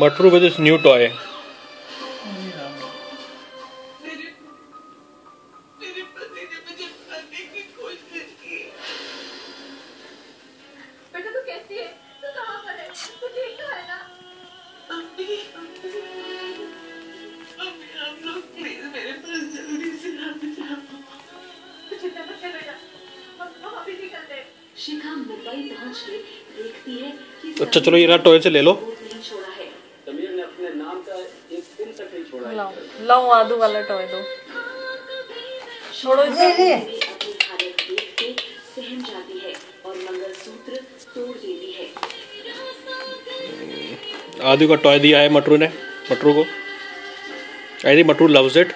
Matru with his new toy. शिखा मुंबई पहुंच के देखती है कि अच्छा चलो ये टॉय से ले लो। तमीर ने अपने नाम का एक दिन तक नहीं छोड़ा। लाओ आदू वाला टॉय दो। छोड़ो इसे। सहम जाती है और मंगलसूत्र तोड़ देती है। आदू का टॉय दिया है मटरू ने मटरू को। I think Matru loves it.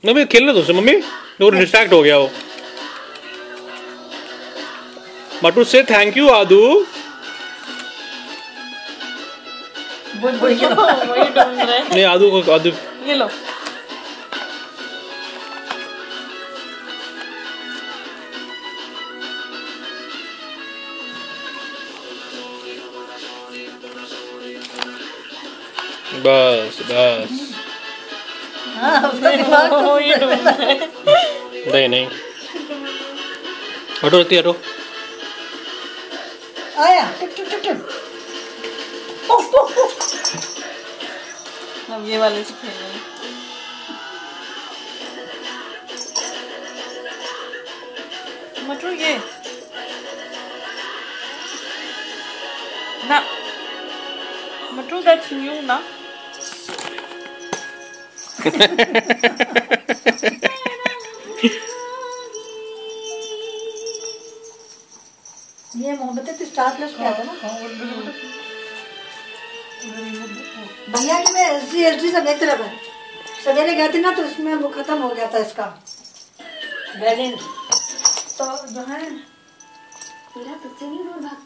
Mummy खेलने दो उसे मम्मी, वो डिस्ट्रैक्ट हो गया वो। मटरू से थैंक यू आदू। नहीं आदू को आदू ये लो। बस बस नहीं हटो रखती हटो। आया अब ये वाले से खेलेंगे। मटरू ये ना मटरू दैट्स न्यू ना। ये मोहब्बत तो स्टार प्लस पे आता है ना। भैया की में एसडी सब एक तरफ है। सवेरे गए थे ना तो उसमें वो खत्म हो गया था इसका बैलेंस। तो जो है तेरा तुझसे नहीं दूर भाग